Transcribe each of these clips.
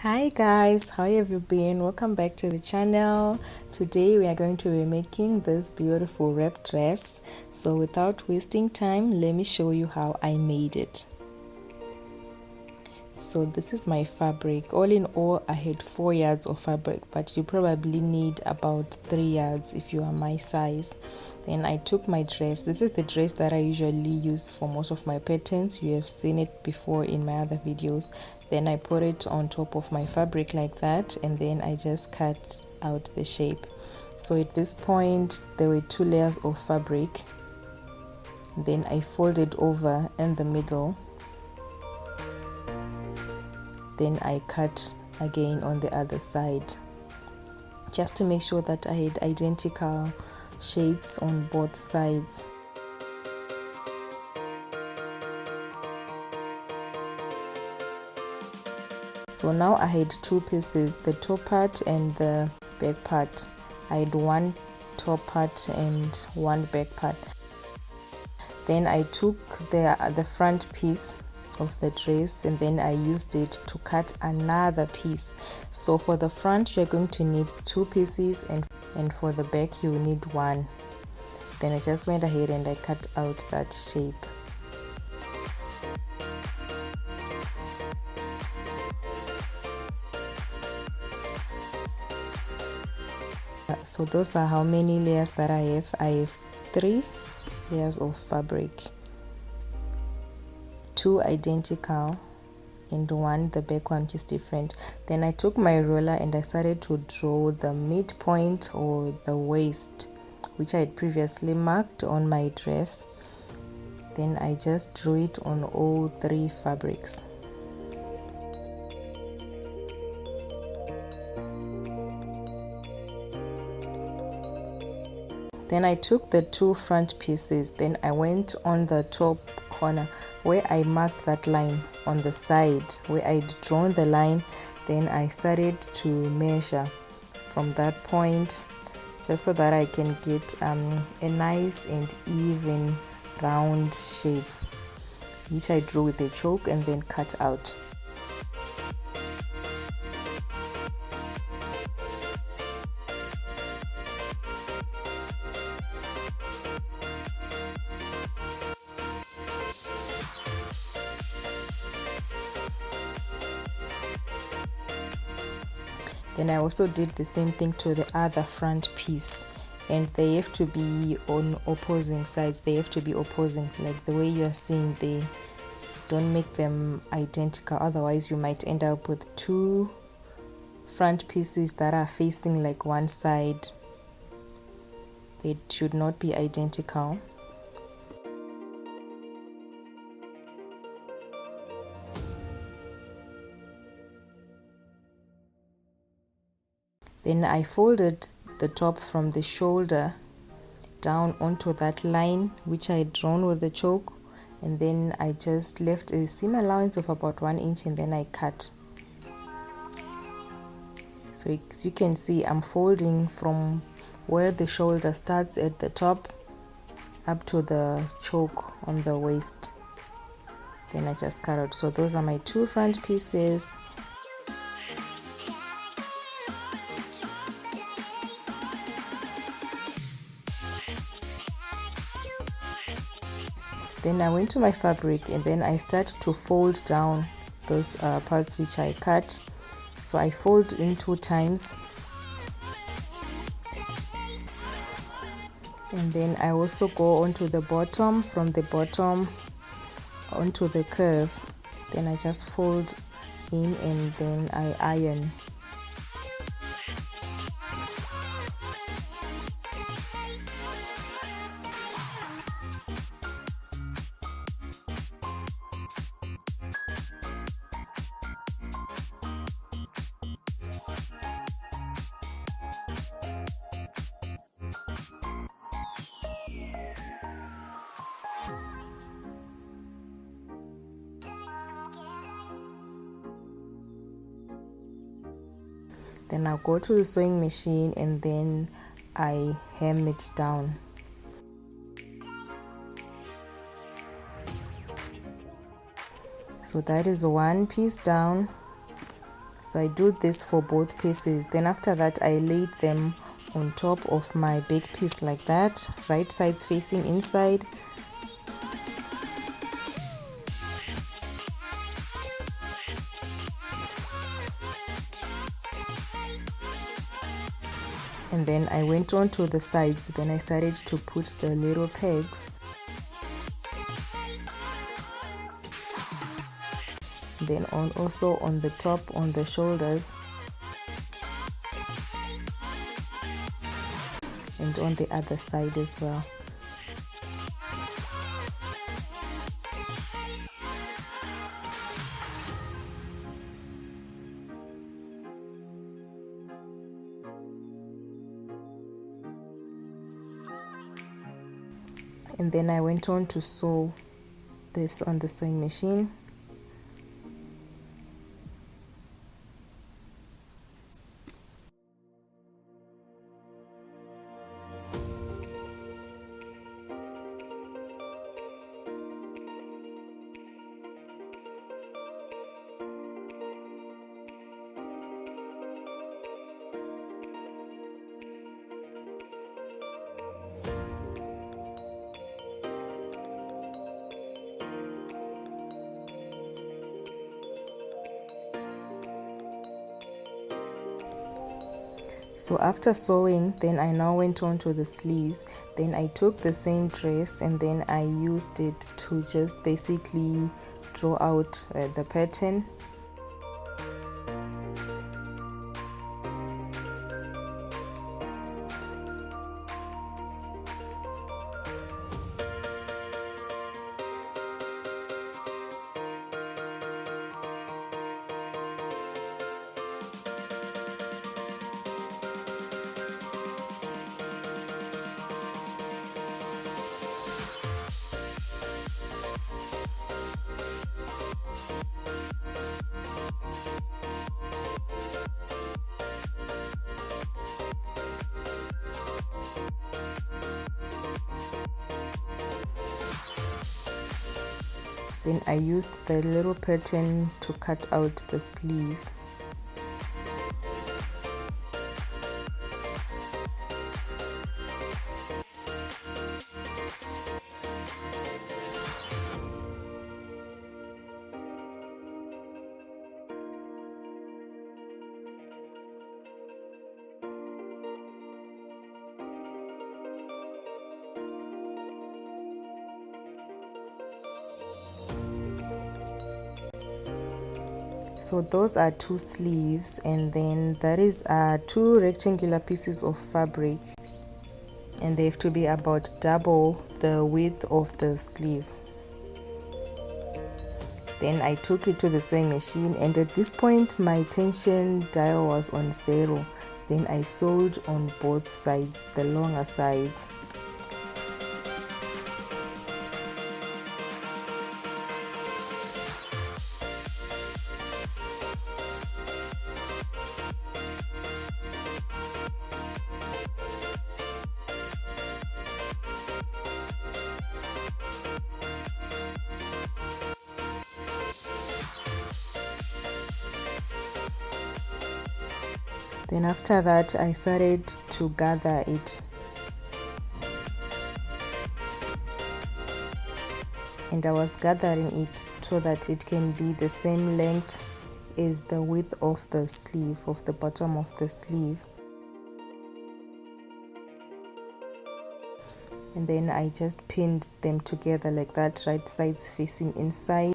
Hi guys, how have you been? Welcome back to the channel. Today we are going to be making this beautiful wrap dress. So without wasting time, let me show you how I made it. So this is my fabric. All in all, I had 4 yards of fabric, but you probably need about 3 yards if you are my size. Then I took my dress. This is the dress that I usually use for most of my patterns. You have seen it before in my other videos. Then I put it on top of my fabric like that, and then I just cut out the shape. So at this point there were 2 layers of fabric. Then I folded over in the middle. Then I cut again on the other side, just to make sure that I had identical shapes on both sides. So now I had 2 pieces, the top part and the back part. I had 1 top part and 1 back part. Then I took the front piece of the dress and then I used it to cut another piece. So for the front you're going to need 2 pieces, and for the back you need 1. Then I just went ahead and I cut out that shape. So those are how many layers that I have. I have 3 layers of fabric, 2 identical and 1 the back one which is different. Then I took my ruler and I started to draw the midpoint or the waist, which I had previously marked on my dress. Then I just drew it on all 3 fabrics. Then I took the 2 front pieces, then I went on the top corner where I marked that line on the side where I'd drawn the line. Then I started to measure from that point, just so that I can get a nice and even round shape, which I drew with a chalk and then cut out. Then I also did the same thing to the other front piece, and they have to be on opposing sides. They have to be opposing, like the way you are seeing there. Don't make them identical, otherwise you might end up with 2 front pieces that are facing like one side. They should not be identical. Then I folded the top from the shoulder down onto that line which I had drawn with the chalk, and then I just left a seam allowance of about 1 inch and then I cut. So as you can see, I'm folding from where the shoulder starts at the top up to the choke on the waist. Then I just cut out. So those are my 2 front pieces. Then I went to my fabric and then I start to fold down those parts which I cut. So I fold in 2 times, and then I also go onto the bottom, from the bottom onto the curve. Then I just fold in and then I iron. Then I'll go to the sewing machine and then I hem it down. So that is 1 piece down. So I do this for both pieces. Then after that I laid them on top of my back piece like that, right sides facing inside. And then I went on to the sides. Then I started to put the little pegs. Then also on the top, on the shoulders, and on the other side as well. And then I went on to sew this on the sewing machine. So after sewing, then I now went on to the sleeves. Then I took the same dress and then I used it to just basically draw out the pattern. Then I used the little pattern to cut out the sleeves. So those are 2 sleeves, and then that is 2 rectangular pieces of fabric, and they have to be about double the width of the sleeve. Then I took it to the sewing machine, and at this point my tension dial was on 0. Then I sewed on both sides, the longer sides. Then after that I started to gather it, and I was gathering it so that it can be the same length as the width of the sleeve, of the bottom of the sleeve. And then I just pinned them together like that, right sides facing inside.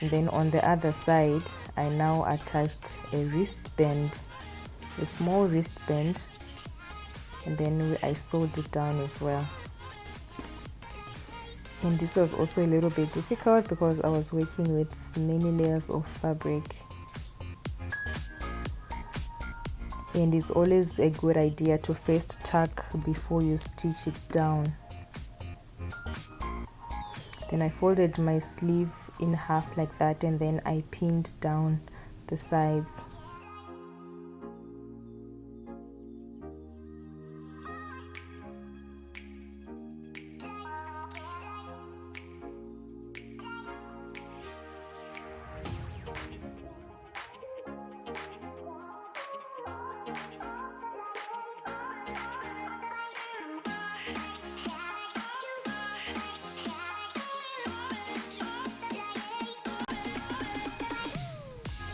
And then on the other side I now attached a wristband, a small wristband, and then I sewed it down as well. And this was also a little bit difficult because I was working with many layers of fabric, and it's always a good idea to first tuck before you stitch it down. Then I folded my sleeve in half like that, and then I pinned down the sides.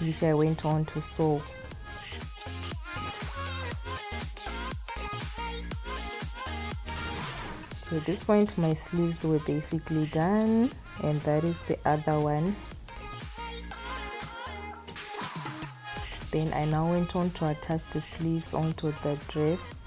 Which I went on to sew. So at this point my sleeves were basically done, and that is the other one. Then I now went on to attach the sleeves onto the dress.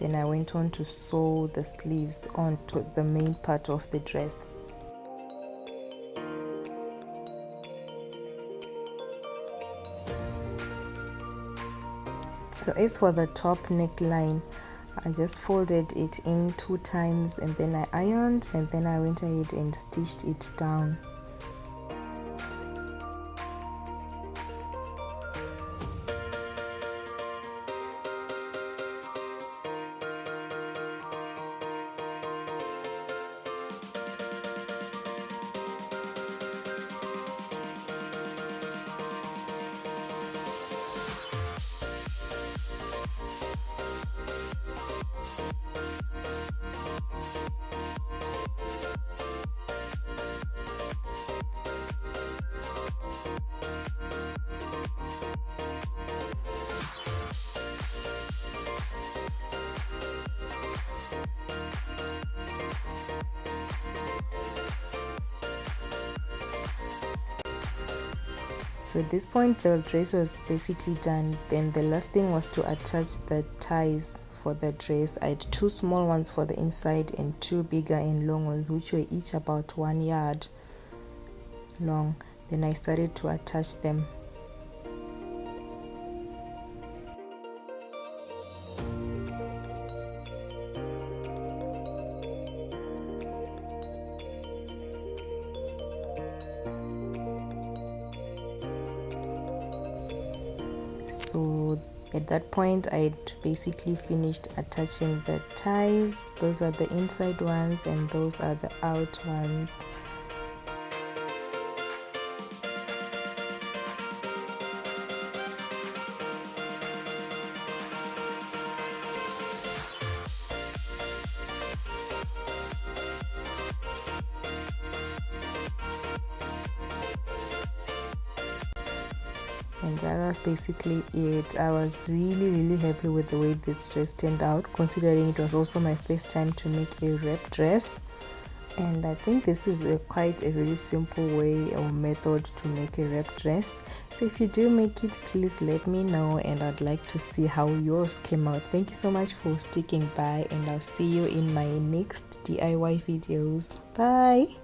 Then I went on to sew the sleeves onto the main part of the dress. So as for the top neckline, I just folded it in 2 times, and then I ironed, and then I went ahead and stitched it down. So at this point the dress was basically done. Then the last thing was to attach the ties for the dress. I had 2 small ones for the inside and 2 bigger and long ones, which were each about 1 yard long. Then I started to attach them. So at that point I'd basically finished attaching the ties. Those are the inside ones and those are the out ones. And that was basically it. I was really happy with the way this dress turned out, considering it was also my first time to make a wrap dress. And I think this is quite a very simple way or method to make a wrap dress. So if you do make it, please let me know, and I'd like to see how yours came out. Thank you so much for sticking by, and I'll see you in my next DIY videos. Bye.